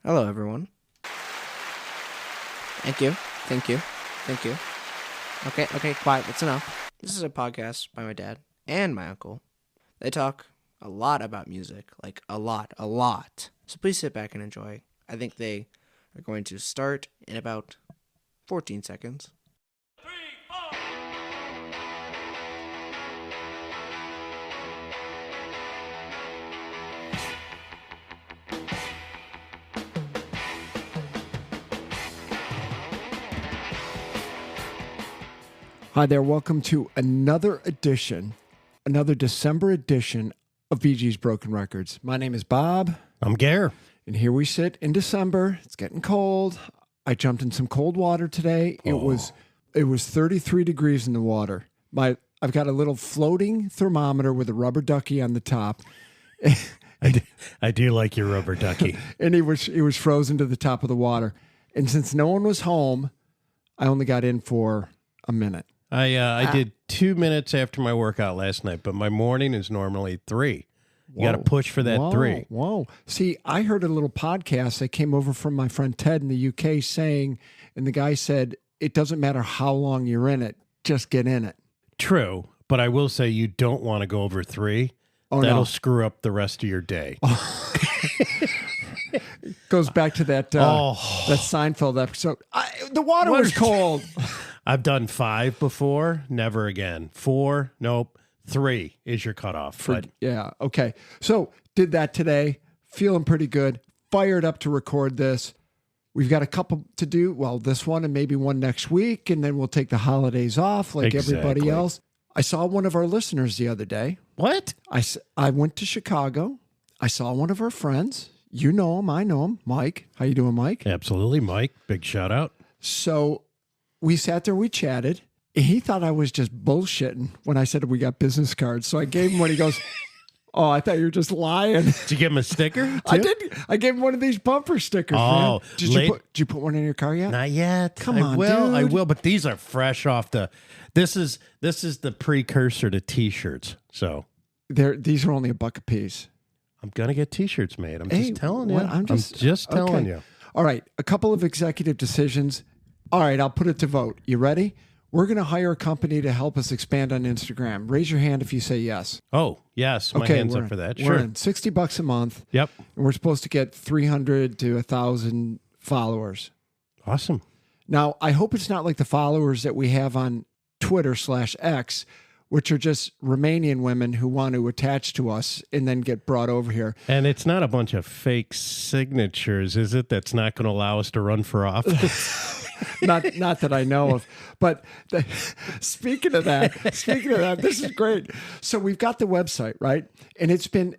Hello, everyone. Thank you. Thank you. Thank you. Okay, quiet. That's enough. This is a podcast by my dad and my uncle. They talk a lot about music, like a lot. So please sit back and enjoy. I think they are going to start in about 14 seconds. Hi there, welcome to another December edition of BG's Broken Records. My name is Bob. I'm Gare. And here we sit in December. It's getting cold. I jumped in some cold water today. It was 33 degrees in the water. I've got a little floating thermometer with a rubber ducky on the top. I do like your rubber ducky. And it was frozen to the top of the water. And since no one was home, I only got in for a minute. I did 2 minutes after my workout last night, but my morning is normally 3. You got to push for that 3. Whoa. See, I heard a little podcast that came over from my friend Ted in the UK saying, and the guy said, it doesn't matter how long you're in it, just get in it. True, but I will say you don't want to go over 3. Oh, That'll no. screw up the rest of your day. Goes back to that Seinfeld episode. The water was cold. I've done 5 before, never again. 4, nope. 3 is your cutoff. Yeah, okay. So did that today. Feeling pretty good. Fired up to record this. We've got a couple to do. Well, this one and maybe one next week, and then we'll take the holidays off like everybody else. I saw one of our listeners the other day. What? I went to Chicago. I saw one of our friends. You know him. I know him. Mike. How you doing, Mike? Absolutely, Mike. Big shout out. So we sat there. We chatted. He thought I was just bullshitting when I said we got business cards. So I gave him one. He goes, "Oh, I thought you were just lying." Did you give him a sticker? I did. I gave him one of these bumper stickers. Oh, man. Did you put one in your car yet? Not yet. Come I on, will. I dude. will. But these are fresh off the. This is the precursor to T-shirts. So These are only $1 a piece. I'm gonna get T-shirts made. I'm Hey, just telling you. what? I'm just telling you. All right, a couple of executive decisions. All right, I'll put it to vote. You ready? We're going to hire a company to help us expand on Instagram. Raise your hand if you say yes. Oh yes, my hands up for that. We're Sure. in. $60 a month. Yep. And we're supposed to get 300 to 1,000 followers. Awesome. Now, I hope it's not like the followers that we have on Twitter/X, which are just Romanian women who want to attach to us and then get brought over here. And it's not a bunch of fake signatures, is it? That's not going to allow us to run for office. Not that I know of. But speaking of that, this is great. So we've got the website, right? And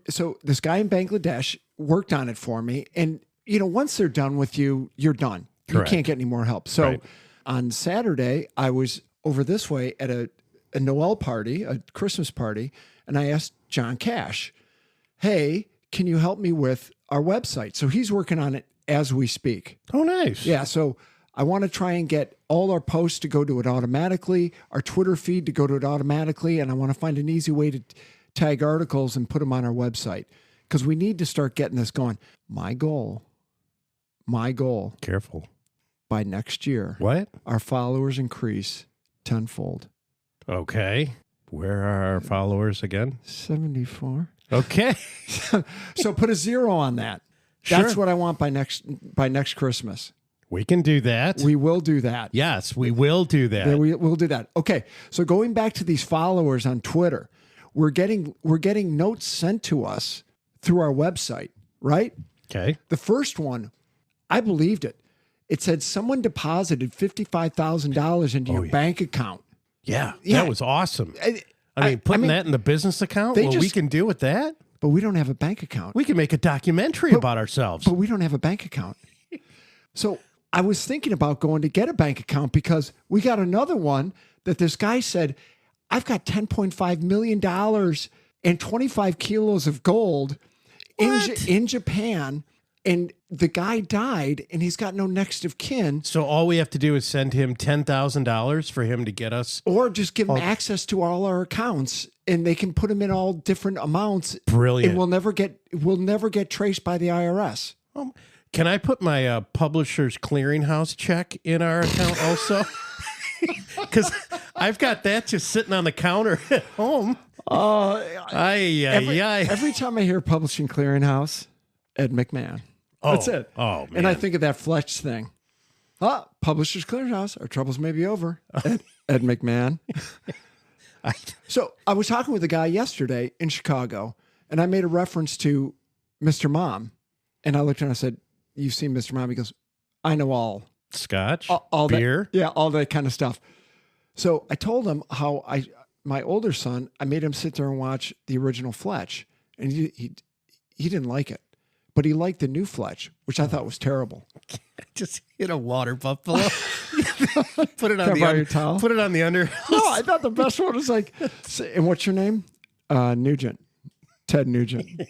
so this guy in Bangladesh worked on it for me. And, once they're done with you, you're done. Correct. You can't get any more help. So Right. on Saturday, I was over this way at a Noel party, a Christmas party, and I asked John Cash, hey, can you help me with our website? So he's working on it as we speak. Oh, nice. Yeah, so I want to try and get all our posts to go to it automatically, our Twitter feed to go to it automatically, and I want to find an easy way to tag articles and put them on our website because we need to start getting this going. My goal, Careful. by next year, What? our followers increase tenfold. Okay. Where are our followers again? 74. Okay. So put a 0 on that. Sure. That's what I want by next Christmas. We can do that. We will do that. Yes, we will do that. Yeah, we'll do that. Okay. So going back to these followers on Twitter, we're getting notes sent to us through our website, right? Okay. The first one, I believed it. It said someone deposited $55,000 into your bank account. Yeah, Yeah. that was awesome. I Putting mean, that in the business account, they what we just- can do with that, But we don't have a bank account. we can make a documentary about ourselves. But we don't have a bank account. So I was thinking about going to get a bank account because we got another one that this guy said, I've got $10.5 million and 25 kilos of gold in Japan. And the guy died and he's got no next of kin. So all we have to do is send him $10,000 for him to get us. Or just give them access to all our accounts and they can put them in all different amounts. Brilliant. And we'll never get traced by the IRS. Can I put my Publishers Clearinghouse check in our account also? Because I've got that just sitting on the counter at home. Every time I hear Publishing Clearinghouse, Ed McMahon. That's it. Oh, man. And I think of that Fletch thing. Publishers Clearinghouse, our troubles may be over. Ed McMahon. So I was talking with a guy yesterday in Chicago, and I made a reference to Mr. Mom. And I looked at him and I said, "You've seen Mr. Mom?" He goes, "I know all." Scotch? All beer? That, yeah, all that kind of stuff. So I told him how my older son, I made him sit there and watch the original Fletch. And he didn't like it. But he liked the new Fletch, which I thought was terrible. Just hit a water buffalo. Put it on your towel? Put it on the under. No, I thought the best one was like, and what's your name? Nugent. Ted Nugent.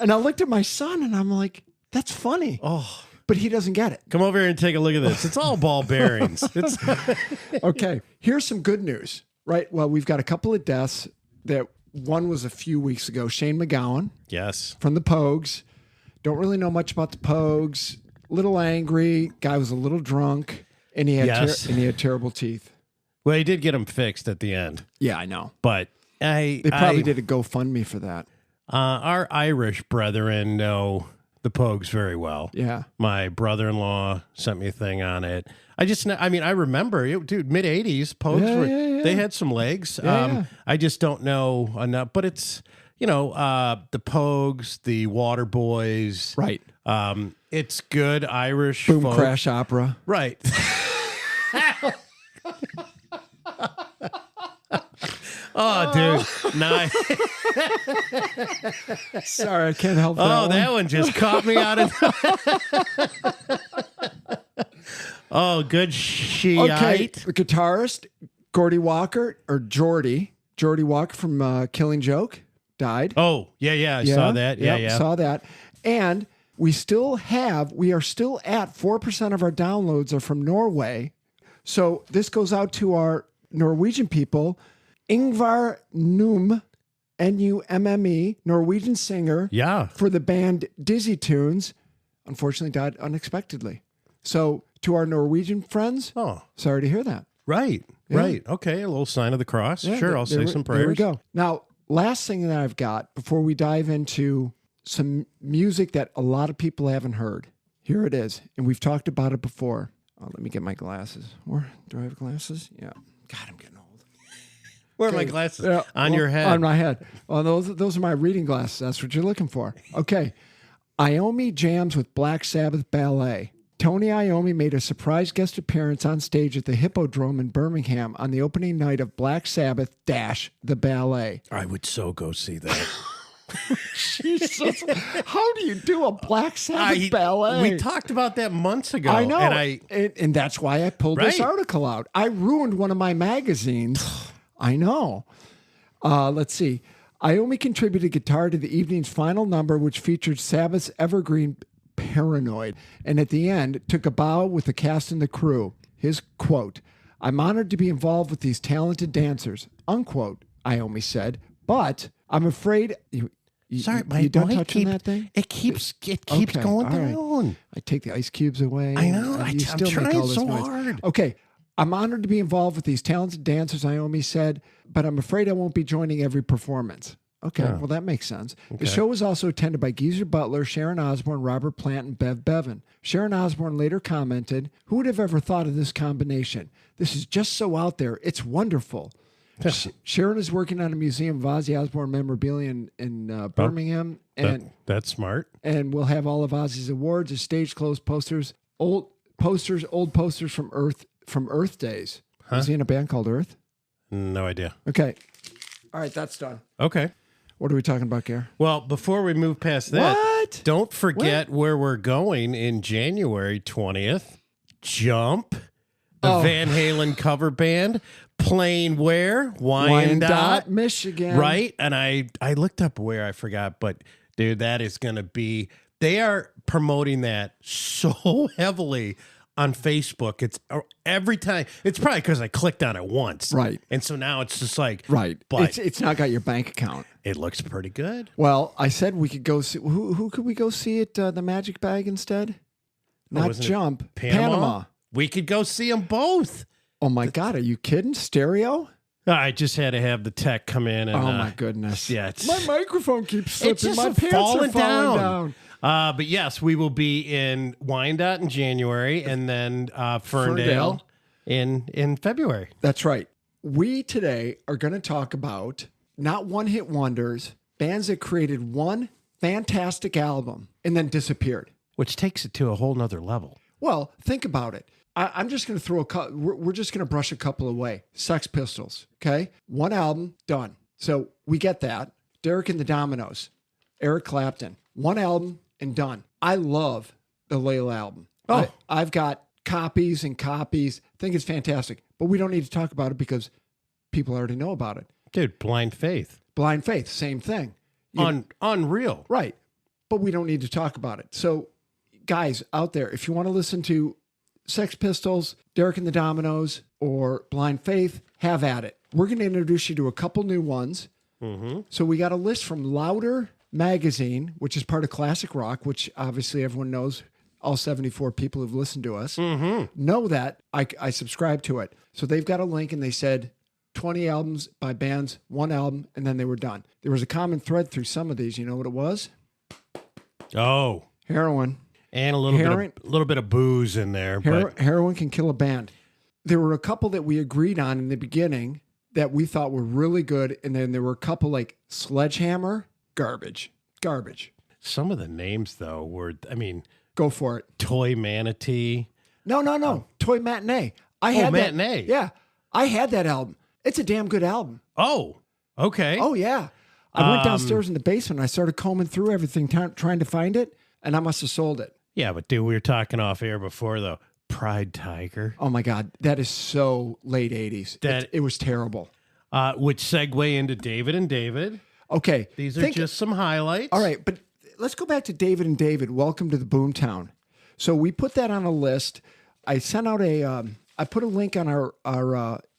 And I looked at my son and I'm like, that's funny. Oh. But he doesn't get it. Come over here and take a look at this. It's all ball bearings. It's Okay, here's some good news, right? Well, we've got a couple of deaths. That one was a few weeks ago. Shane McGowan yes. from the Pogues. Don't really know much about the Pogues. Little angry. Guy was a little drunk. And he had, Yes. and he had terrible teeth. Well, he did get them fixed at the end. Yeah, I know. But They probably did a GoFundMe for that. Our Irish brethren know the Pogues very well. Yeah. My brother-in-law sent me a thing on it. I remember it, dude, mid-'80s, Pogues they had some legs. Yeah. I just don't know enough, but it's, the Pogues, the Waterboys. Right. It's good Irish Boom folk. Crash Opera. Right. Oh, dude. Nice. Sorry, I can't help that. Oh, that one just caught me out of. Oh, good Shiite. Okay, the guitarist, Geordie Walker, or Geordie Walker from Killing Joke, died. Oh, yeah. I saw that. Yeah. Saw that. And we are still at 4% of our downloads are from Norway. So this goes out to our Norwegian people. Ingvar Numme, Numme, Norwegian singer for the band Dizzy Tunes, unfortunately died unexpectedly. So to our Norwegian friends, sorry to hear that. Right. Okay, a little sign of the cross. Yeah, sure, I'll say some prayers. There we go. Now, last thing that I've got before we dive into some music that a lot of people haven't heard. Here it is, and we've talked about it before. Let me get my glasses. Or do I have glasses? Yeah. God, I'm getting old. Where are my glasses? Yeah, on your head. On my head. Well, those are my reading glasses. That's what you're looking for. Okay. Iommi jams with Black Sabbath Ballet. Tony Iommi made a surprise guest appearance on stage at the Hippodrome in Birmingham on the opening night of Black Sabbath - the Ballet. I would so go see that. Jesus. How do you do a Black Sabbath ballet? We talked about that months ago. I know. And that's why I pulled this article out. I ruined one of my magazines. I know. Let's see. Iommi contributed guitar to the evening's final number, which featured Sabbath's evergreen Paranoid, and at the end took a bow with the cast and the crew. His quote, "I'm honored to be involved with these talented dancers," unquote, Iommi said, "but I'm afraid..." Sorry, my you done mic touching that thing? It keeps Okay, going all right. down. I take the ice cubes away. I know. and I'm you still make trying all this so noise. hard. Okay. "I'm honored to be involved with these talented dancers," Iommi said, "but I'm afraid I won't be joining every performance." Okay, well, that makes sense. The show was also attended by Geezer Butler, Sharon Osbourne, Robert Plant, and Bev Bevan. Sharon Osbourne later commented, "Who would have ever thought of this combination? This is just so out there. It's wonderful." Sharon is working on a museum of Ozzy Osbourne memorabilia in Birmingham. That's smart. And we'll have all of Ozzy's awards, his stage clothes, old posters from Earth days. Was he in a band called Earth? No idea. Okay. All right, that's done. Okay. What are we talking about, Gare? Well, before we move past that, What? don't forget where we're going in January 20th. Jump, the Van Halen cover band, playing where? Wyandotte, Michigan. Right? And I looked up where, I forgot, but dude, that is going to be, they are promoting that so heavily on Facebook. It's every time. It's probably because I clicked on it once. Right. And so now it's just like, Right. But It's not got your bank account. it looks pretty good. Well, I said we could go see. Who could we go see at the Magic Bag instead? not wasn't it Jump. Panama? We could go see them both. Oh my God, are you kidding? Stereo? I just had to have the tech come in. And, Oh my goodness. Yeah, My microphone keeps slipping. It's just My pants falling are falling down. But yes, we will be in Wyandotte in January, and then Ferndale in February. That's right. We today are going to talk about not one-hit wonders, bands that created one fantastic album and then disappeared. Which takes it to a whole nother level. Well, think about it. I'm just going to throw we're just going to brush a couple away. Sex Pistols, okay? One album, done. So we get that. Derek and the Dominoes, Eric Clapton, one album and done. I love the Layla album. Oh. I've got copies and copies. I think it's fantastic. But we don't need to talk about it because people already know about it. Dude, Blind Faith. Blind Faith, same thing. Unreal. Right. But we don't need to talk about it. So, guys out there, if you want to listen to Sex Pistols, Derek and the Dominoes, or Blind Faith, have at it. We're going to introduce you to a couple new ones. Mm-hmm. So we got a list from Louder Magazine, which is part of Classic Rock, which obviously everyone knows. All 74 people who've listened to us know that. I subscribe to it. So they've got a link and they said 20 albums by bands, one album, and then they were done. There was a common thread through some of these. You know what it was? Oh. Heroin. And a little bit of booze in there. But Heroin can kill a band. There were a couple that we agreed on in the beginning that we thought were really good. And then there were a couple like Sledgehammer, garbage. some of the names, though, were, I mean, Go for it. Toy Manatee. No. Toy Matinee. I had that. Matinee. Yeah. I had that album. It's a damn good album. Oh, okay. Oh, yeah. I went downstairs in the basement. And I started combing through everything, trying to find it, and I must have sold it. Yeah, but dude, we were talking off air before, though. Pride Tiger. Oh, my God. That is so late 80s. It was terrible. Which segue into David and David. Okay. These are just some highlights. All right, but let's go back to David and David. Welcome to the Boomtown. So we put that on a list. I sent out I put a link on our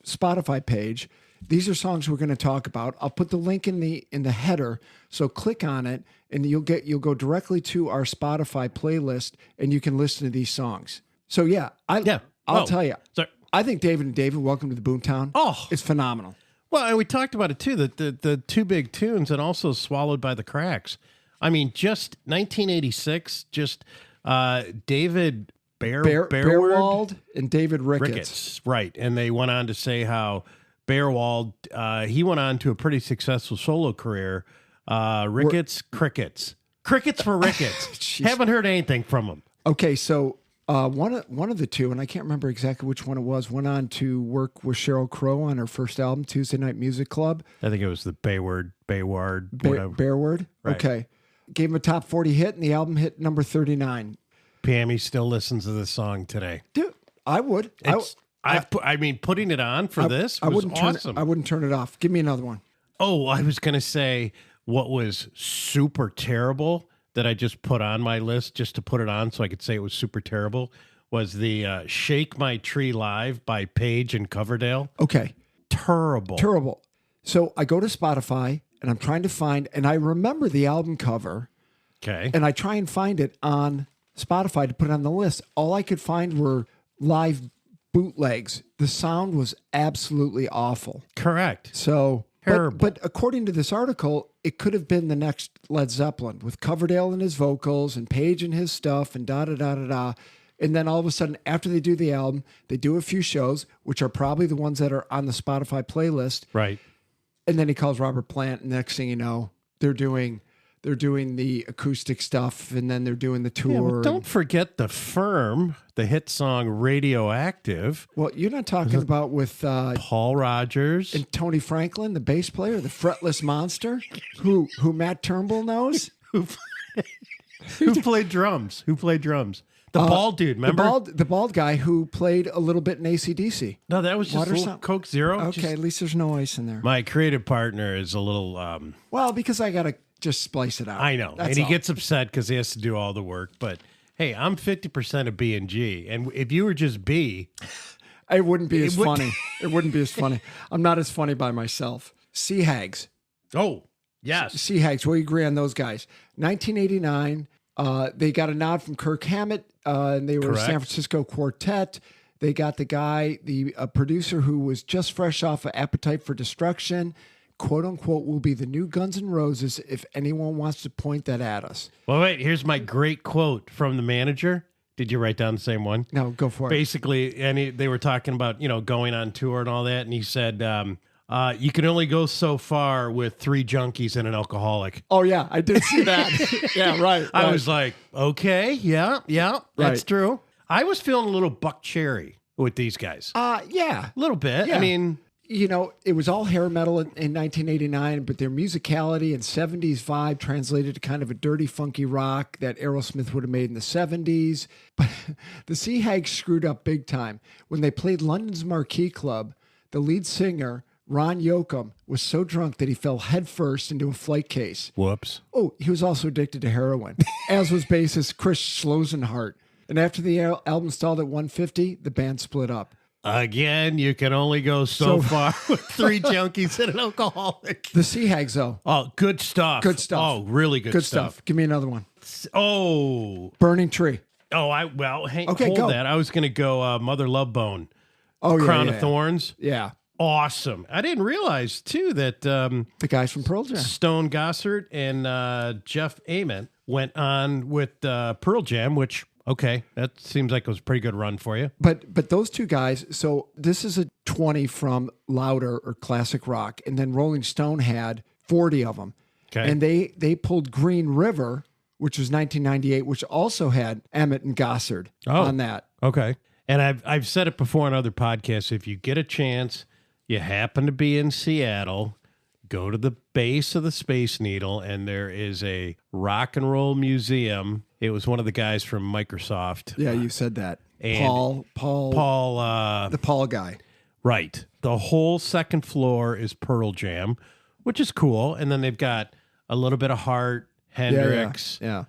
Spotify page. These are songs we're going to talk about. I'll put the link in the header. So click on it, and you'll go directly to our Spotify playlist, and you can listen to these songs. So I'll tell you. Sorry. I think David and David, Welcome to the Boomtown. Oh, it's phenomenal. Well, and we talked about it too. That the two big tunes, and also Swallowed by the Cracks. I mean, just 1986. Just David Bearwald and David Ricketts. Right, and they went on to say how Bearwald he went on to a pretty successful solo career. Ricketts, crickets for Ricketts. Haven't heard anything from him. Okay, so one of the two, and I can't remember exactly which one it was, went on to work with Sheryl Crow on her first album, Tuesday Night Music Club. I think it was the Bayward, whatever. Bearward. Right. Okay, gave him a top 40 hit, and the album hit number 39. Pammy still listens to this song today. Dude, I would. I mean, putting it on for this was awesome. I wouldn't turn it off. Give me another one. Oh, I was going to say what was super terrible that I just put on my list just to put it on so I could say it was super terrible was the Shake My Tree Live by Page and Coverdale. Okay. Terrible. So I go to Spotify and I'm trying to find, and I remember the album cover. Okay. And I try and find it on Spotify to put it on the list. All I could find were live bootlegs. The sound was absolutely awful. Correct. So, terrible. But according to this article, it could have been the next Led Zeppelin with Coverdale and his vocals and Page and his stuff and da-da-da-da-da. And then all of a sudden, after they do the album, they do a few shows, which are probably the ones that are on the Spotify playlist. Right. And then he calls Robert Plant, and next thing you know, they're doing the acoustic stuff, and then they're doing the tour. Yeah, well, don't forget the Firm, the hit song Radioactive. Well, you're not talking about with Paul Rogers and Tony Franklin, the bass player, the fretless monster, who Matt Turnbull knows, who played drums. The bald dude, remember? The bald guy who played a little bit in AC/DC. No, that was just a little Coke Zero. Okay, at least there's no ice in there. My creative partner is a little... well, because I got to just splice it out. I know. That's and he gets upset because he has to do all the work. But, hey, I'm 50% of B and G. And if you were just B... It wouldn't be as funny. It wouldn't be as funny. I'm not as funny by myself. Sea Hags. Oh, yes. Sea Hags. We agree on those guys. 1989... They got a nod from Kirk Hammett, and they were a Correct. San Francisco quartet. They got the guy, the producer who was just fresh off of Appetite for Destruction, quote unquote, will be the new Guns N' Roses if anyone wants to point that at us. Well, wait, here's my great quote from the manager. Did you write down the same one? No, go for it. Basically, and they were talking about, going on tour and all that. And he said, you can only go so far with 3 junkies and an alcoholic. Oh, yeah, I did see that. Yeah, right. I was like, okay, yeah, that's Right. true. I was feeling a little Buck Cherry with these guys. yeah. A little bit. Yeah. I mean, It was all hair metal in 1989, but their musicality and 70s vibe translated to kind of a dirty, funky rock that Aerosmith would have made in the 70s. But the Sea Hags screwed up big time. When they played London's Marquee Club, the lead singer, Ron Yoakum, was so drunk that he fell headfirst into a flight case. whoops. Oh, he was also addicted to heroin, as was bassist Chris Schlosenhart. And after the album stalled at 150, the band split up. Again, you can only go so far with 3 junkies and an alcoholic. The Sea Hags, though, Oh, good stuff. Good stuff. Oh, really good, good stuff. Give me another one. Oh, Burning Tree. hang, Okay, hold go. that. I was going to go Mother Love Bone, Oh, yeah. Crown yeah, of Thorns. Yeah. Awesome. I didn't realize, too, that The guys from Pearl Jam. Stone Gossard and Jeff Ament went on with Pearl Jam, which, okay, that seems like it was a pretty good run for you. But those two guys, so this is a 20 from Louder or Classic Rock, and then Rolling Stone had 40 of them. Okay. And they pulled Green River, which was 1998, which also had Emmett and Gossard on that. Okay. And I've said it before on other podcasts. If you get a chance, you happen to be in Seattle, go to the base of the Space Needle, and there is a rock and roll museum. It was one of the guys from Microsoft. Yeah, you said that. And Paul, the Paul guy. right. The whole second floor is Pearl Jam, which is cool. And then they've got a little bit of Heart, Hendrix. Yeah.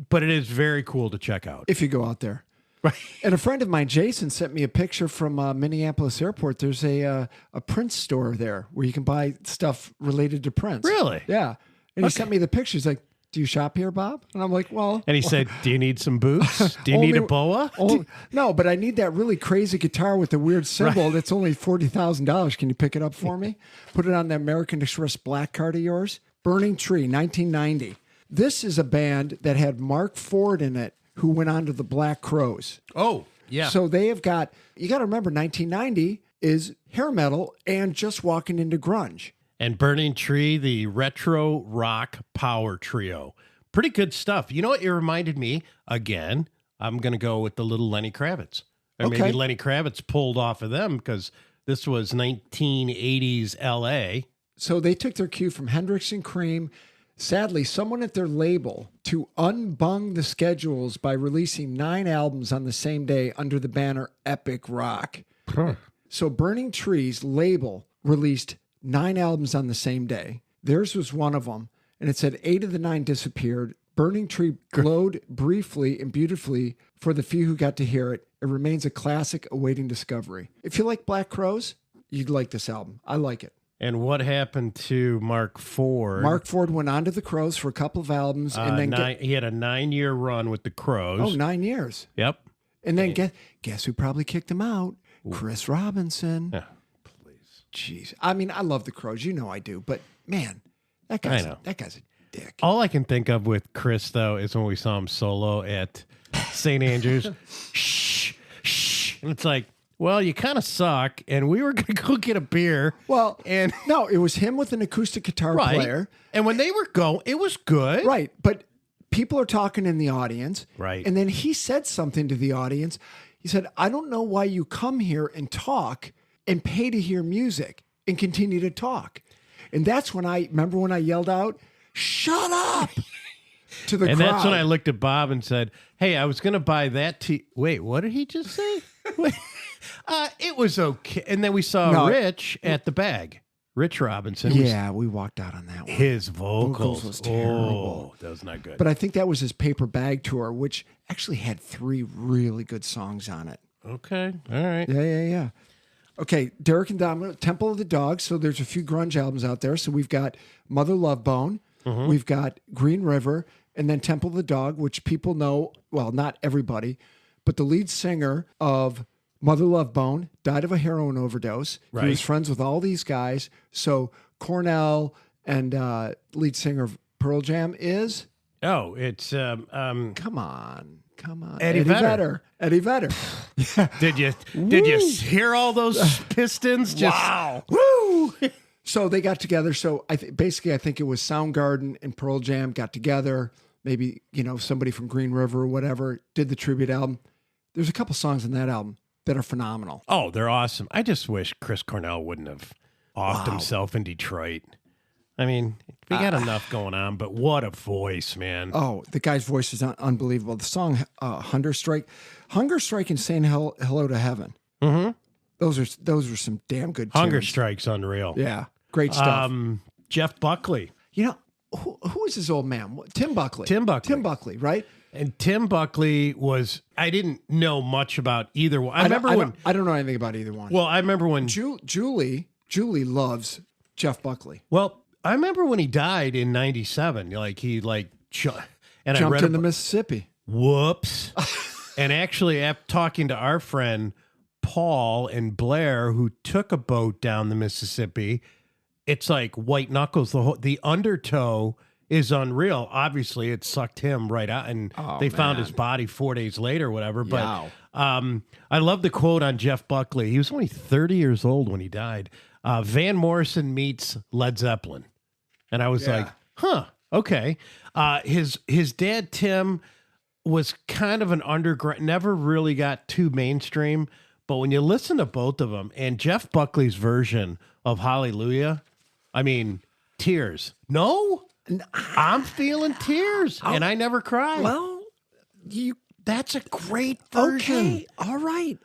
But it is very cool to check out. If you go out there. Right. And a friend of mine, Jason, sent me a picture from Minneapolis Airport. There's a Prince store there where you can buy stuff related to Prince. Really? Yeah. And he sent me the picture. He's like, "Do you shop here, Bob?" And I'm like, "Well." And he said, do you need some boots? Do you need a boa? No, but I need that really crazy guitar with the weird symbol that's only $40,000. Can you pick it up for me? Put it on the American Express black card of yours. Burning Tree, 1990. This is a band that had Mark Ford in it, who went on to the Black Crowes. Oh, yeah. So they have got, you got to remember, 1990 is hair metal and just walking into grunge. And Burning Tree, the retro rock power trio. Pretty good stuff. You know what it reminded me? Again, I'm going to go with the little Lenny Kravitz. Or Okay. maybe Lenny Kravitz pulled off of them because this was 1980s LA. So they took their cue from Hendrix and Cream. Sadly, someone at their label to unbung the schedules by releasing 9 albums on the same day under the banner Epic Rock. So Burning Tree's label released 9 albums on the same day. Theirs was one of them. And it said 8 of the 9 disappeared. Burning Tree glowed briefly and beautifully for the few who got to hear it. It remains a classic awaiting discovery. If you like Black Crowes, you'd like this album. I like it. And what happened to Mark Ford? Mark Ford went on to the Crows for a couple of albums, and then he had a 9-year run with the Crows. 9 years. Yep. And then guess who probably kicked him out? Chris Robinson. Yeah. Jeez, I mean, I love the Crows. You know I do, but man, that guy's know. a dick. All I can think of with Chris, though, is when we saw him solo at St. Andrews. Shh, shh. And it's like, well, you kind of suck, and we were going to go get a beer. Well, and no, it was him with an acoustic guitar right. player. And when they were going, it was good. Right, but people are talking in the audience. Right. And then he said something to the audience. He said, "I don't know why you come here and talk and pay to hear music and continue to talk." And that's when I yelled out, "Shut up!" to the And crowd. that's when I looked at Bob and said, hey, I was going to buy that Wait, what did he just say? Wait. It was okay. And then we saw Rich at the bag. Rich Robinson. Yeah, we walked out on that one. His vocals was terrible. Oh, that was not good. But I think that was his Paper Bag tour, which actually had 3 really good songs on it. Okay. All right. Yeah. Okay, Derek and Domino, Temple of the Dog. So there's a few grunge albums out there. So we've got Mother Love Bone. We've got Green River. and then Temple of the Dog, which people know, well, not everybody, but the lead singer of Mother Love Bone died of a heroin overdose. Right. He was friends with all these guys. So Cornell and lead singer of Pearl Jam is? Oh, it's Come on. Eddie Vedder. Eddie Vedder. Did you hear all those Pistons? Just, Wow. Woo! So they got together. So I think it was Soundgarden and Pearl Jam got together. Maybe, somebody from Green River or whatever did the tribute album. There's a couple songs in that album that are phenomenal. Oh, they're awesome. I just wish Chris Cornell wouldn't have offed himself in Detroit. I mean, we got enough going on, but what a voice, man. Oh, the guy's voice is unbelievable. The song Hunger Strike and Saying Hello to Heaven. Mm-hmm. Those are some damn good Hunger tunes. Strike's unreal. Yeah, great stuff. Jeff Buckley. Who is this old man? Tim Buckley. Tim Buckley, right? And Tim Buckley I didn't know much about either one. I don't know anything about either one. Well, I remember when Julie loves Jeff Buckley. Well, I remember when he died in '97. Jumped in the Mississippi. Whoops. And actually, after talking to our friend Paul and Blair, who took a boat down the Mississippi, it's like white knuckles. The undertow is unreal. Obviously, it sucked him right out, and they found his body 4 days later or whatever. But I love the quote on Jeff Buckley. He was only 30 years old when he died. Van Morrison meets Led Zeppelin. And I was like, huh, okay. His dad, Tim, was kind of an underground, never really got too mainstream. But when you listen to both of them, and Jeff Buckley's version of Hallelujah, I mean, tears. No? I'm feeling tears, and I never cry. Well, that's a great version. Okay, all right.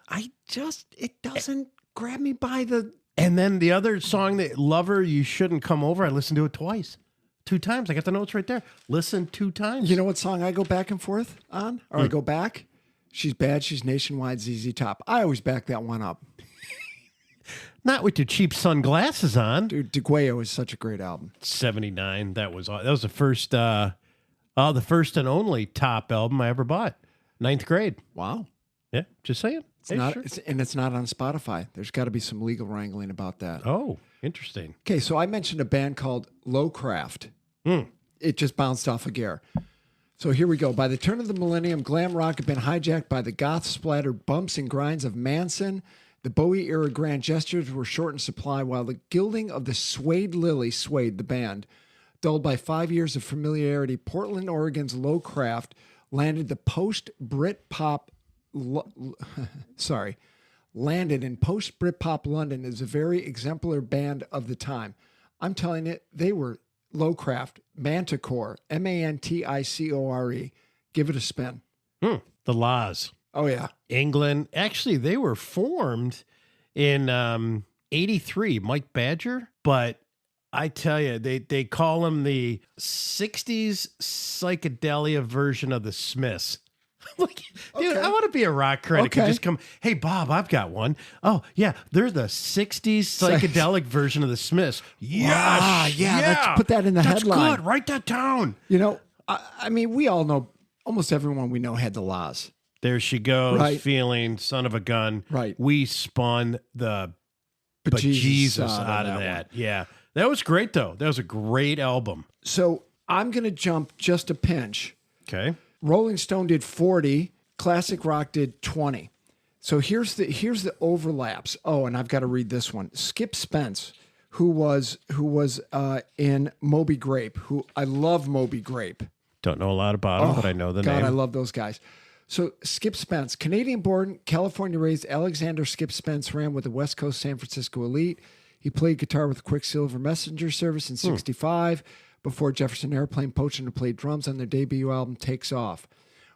It doesn't grab me by the... And then the other song, that Lover, You Shouldn't Come Over, I listened to it twice. 2 times. I got the notes right there. Listen 2 times. You know what song I go back and forth on? Or I go back? She's Bad, She's Nationwide, ZZ Top. I always back that one up. Not with your cheap sunglasses on. Dude, DeGuayo is such a great album. 79. That was the first and only top album I ever bought. 9th grade. Wow. Yeah, just saying. It's not on Spotify. There's got to be some legal wrangling about that. Oh, interesting. Okay, so I mentioned a band called Lowcraft. It just bounced off a gear. So here we go. By the turn of the millennium, glam rock had been hijacked by the goth-splattered bumps and grinds of Manson. The Bowie-era grand gestures were short in supply, while the gilding of the Suede Lily swayed the band. Dulled by 5 years of familiarity, Portland, Oregon's Lowcraft landed in post-Britpop London as a very exemplar band of the time. I'm telling you, they were Lowcraft, Manticore, Manticore. Give it a spin. The Laws. Oh, yeah. England. Actually, they were formed in 83, Mike Badger. But I tell you, they call him the 60s psychedelia version of the Smiths. Like, dude, I want to be a rock critic and just come, hey, Bob, I've got one. Oh, yeah, they're the 60s psychedelic version of the Smiths. Yes, let's put that in the headline. That's good. Write that down. I mean, we all know, almost everyone we know had the Laws. There she goes, Right. feeling son of a gun. Right. We spun the bejesus out of that. Yeah. That was great, though. That was a great album. So I'm going to jump just a pinch. Okay. Rolling Stone did 40, Classic Rock did 20. So here's the overlaps. Oh, and I've got to read this one. Skip Spence, who was in Moby Grape, who I love Moby Grape. Don't know a lot about him, but I know the God, name. I love those guys. So Skip Spence, Canadian-born, California-raised Alexander Skip Spence ran with the West Coast San Francisco Elite. He played guitar with Quicksilver Messenger Service in 65 before Jefferson Airplane poached him to play drums on their debut album, Takes Off.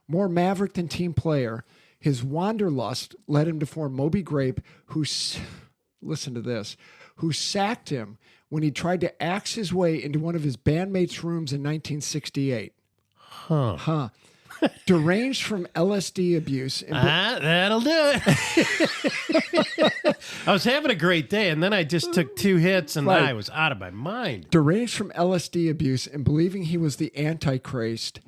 More maverick than team player, his wanderlust led him to form Moby Grape, listen to this, who sacked him when he tried to axe his way into one of his bandmates' rooms in 1968. Huh. Deranged from LSD abuse. That'll do it. I was having a great day, and then I just took 2 hits, and Right. I was out of my mind. Deranged from LSD abuse and believing he was the Antichrist,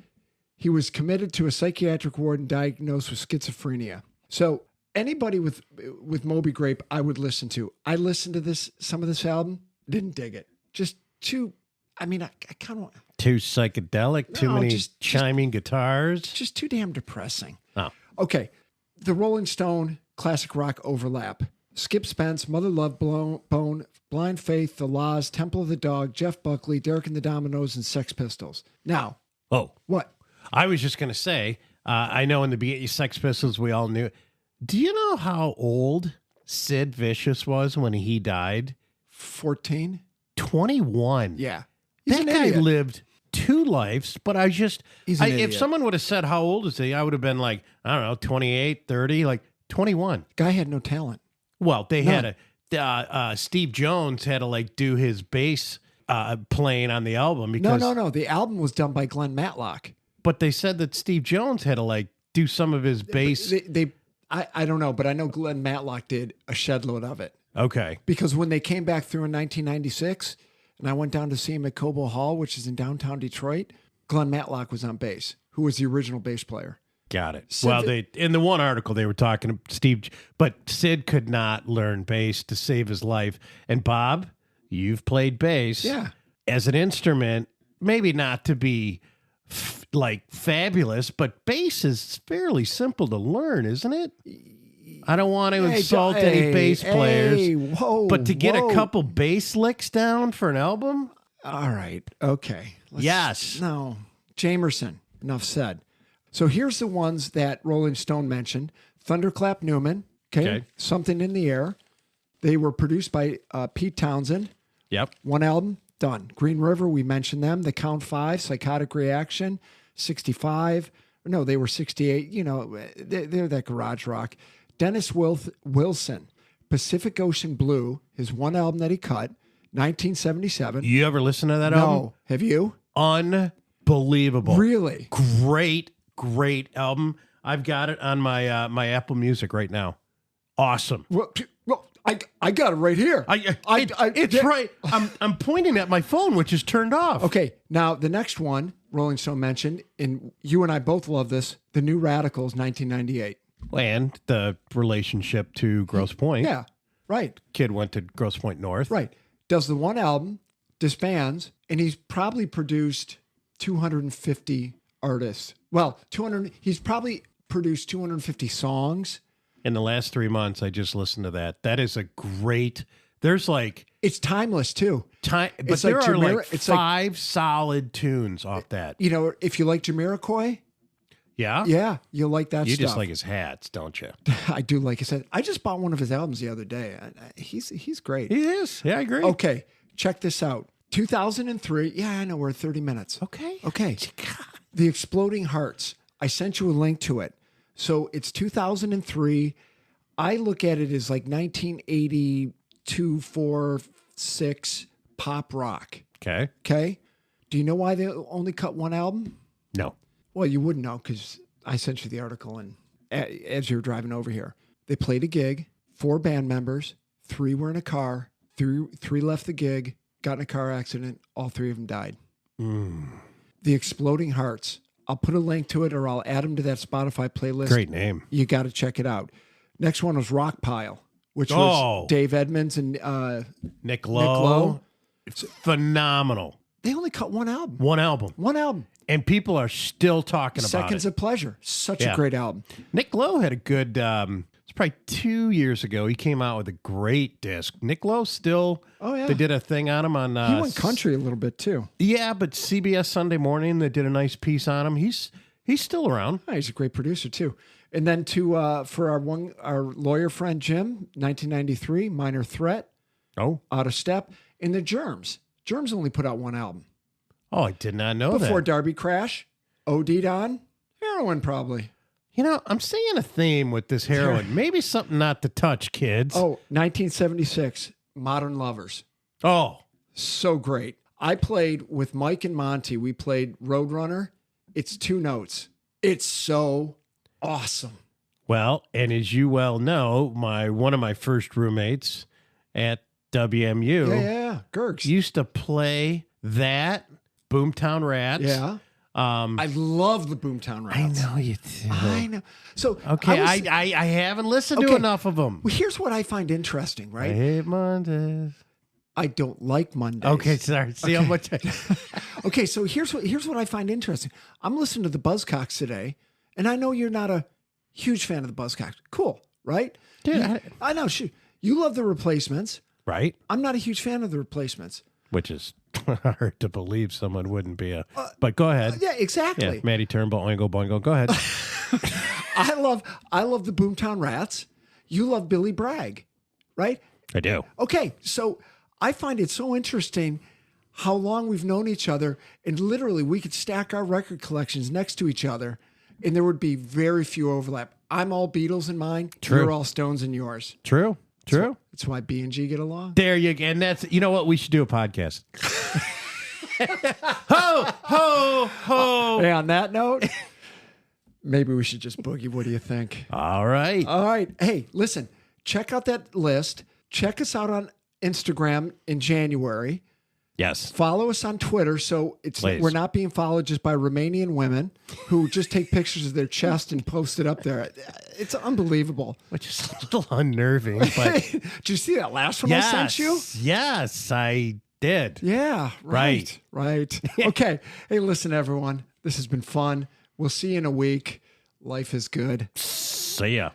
He was committed to a psychiatric ward and diagnosed with schizophrenia. So anybody with Moby Grape, I would listen to. I listened to some of this album, didn't dig it. Just too. I mean, I kind of Too psychedelic. Too many chiming guitars. just too damn depressing. Oh, Okay, the Rolling Stone classic rock overlap. Skip Spence, Mother Love Bone, Blind Faith, The Laws, Temple of the Dog, Jeff Buckley, Derek and the Dominoes, and Sex Pistols. Now, what? I was just gonna say. I know in the beginning, Sex Pistols, we all knew. Do you know how old Sid Vicious was when he died? 14? 21. Yeah. That guy lived 2 lives, but He's an if idiot. someone would have said, how old is he? I would have been like, I don't know, 28, 30, like 21. Guy had no talent. Well, they had Steve Jones had to like do his bass playing on the album because No. The album was done by Glenn Matlock. But they said that Steve Jones had to like do some of his bass. I don't know, but I know Glenn Matlock did a shed load of it. Okay. Because when they came back through in 1996, and I went down to see him at Cobo Hall, which is in downtown Detroit, Glenn Matlock was on bass, who was the original bass player. Got it. Sid Well, in the one article they were talking Steve, but Sid could not learn bass to save his life. And Bob, you've played bass, as an instrument, maybe not to be like fabulous, but bass is fairly simple to learn, isn't it? I don't want to insult any bass players, but to get a couple bass licks down for an album, all right, okay, yes, no, Jamerson. Enough said. So here's the ones that Rolling Stone mentioned: Thunderclap Newman, okay, Something in the Air. They were produced by Pete Townsend. Yep. One album, done. Green River, we mentioned them. The Count 5, Psychotic Reaction, 65. No, they were 68. You know, they're that garage rock. Dennis Wilson, Pacific Ocean Blue, his one album that he cut, 1977. You ever listen to that album? No. Have you? Unbelievable. Really? Great album. I've got it on my my Apple Music right now. Awesome. Well, I got it right here. It's right. I'm pointing at my phone, which is turned off. Okay, now the next one Rolling Stone mentioned, and you and I both love this, The New Radicals, 1998. And the relationship to Grosse Pointe. Yeah, right. Kid went to Grosse Pointe North. Right. Does the one album, disbands, and he's probably produced 250 artists. Well, he's probably produced 250 songs. In the last 3 months, I just listened to that. That is a great. There's like it's timeless too. But it's there like are like 5 solid tunes off that. You know, if you like Jamiroquai, yeah, you'll like that. You stuff. just like his hats, don't you? I do like his hat. I just bought one of his albums the other day. He's great. He is. Yeah, I agree. Okay, check this out. 2003. Yeah, I know we're at 30 minutes. Okay. The Exploding Hearts. I sent you a link to it. So it's 2003. I look at it as like 1982, 4, 6 pop rock. Okay. Okay. Do you know why they only cut one album? No. Well, you wouldn't know because I sent you the article and as you were driving over here. They played a gig, 4 band members, 3 were in a car, 3 left the gig, got in a car accident, all 3 of them died. The Exploding Hearts. I'll put a link to it or I'll add them to that Spotify playlist. Great name. You got to check it out. Next one was Rock Pile, which was Dave Edmunds and Nick Lowe. It's phenomenal. They only cut one album. One album. And people are still talking about it. Seconds of Pleasure. Such a great album. Nick Lowe had a good, it's probably 2 years ago. He came out with a great disc. Nick Lowe still, they did a thing on him on. He went country a little bit too. Yeah, but CBS Sunday Morning, they did a nice piece on him. He's still around. Oh, he's a great producer too. And then for our lawyer friend Jim, 1993, Minor Threat. Oh. Out of Step. And the Germs. Germs only put out one album. Oh, I did not know Before that. Darby Crash, OD'd on heroin probably. You know, I'm seeing a theme with this heroin. Maybe something not to touch, kids. Oh, 1976, Modern Lovers. Oh. So great. I played with Mike and Monty. We played Roadrunner. It's 2 notes. It's so awesome. Well, and as you well know, one of my first roommates at WMU Yeah, Gergs. used to play that, Boomtown Rats. Yeah. I love the Boomtown Rats. I know you do. I know. So Okay, I was- I haven't listened to Okay. enough of them. well, here's what I find interesting, I right? hate Mondays. I don't like Mondays. Okay, sorry. See how much Okay, so here's what I find interesting. I'm listening to the Buzzcocks today, and I know you're not a huge fan of the Buzzcocks. Cool, right? Dude, I know. Shoot, you love the Replacements. right? I'm not a huge fan of the Replacements. Which is hard to believe someone wouldn't be a. But go ahead. Yeah, exactly. Yeah, Maddie Turnbull, Oingo Boingo. Go ahead. I love the Boomtown Rats. You love Billy Bragg, right? I do. Okay, so I find it so interesting how long we've known each other, and literally we could stack our record collections next to each other, and there would be very few overlap. I'm all Beatles in mine. True. You're all Stones in yours. True. That's why B and G get along. There you go. And that's, you know what? We should do a podcast. Ho, ho, ho. Hey, on that note, maybe we should just boogie. What do you think? All right. All right. Hey, listen, check out that list. Check us out on Instagram in January. Yes. Follow us on Twitter, so Please. we're not being followed just by Romanian women who just take pictures of their chest and post it up there. It's unbelievable. Which is a little unnerving, but Did you see that last one I sent you? Yes, I did. Yeah, right. Okay. Hey, listen, everyone. This has been fun. We'll see you in a week. Life is good. See ya.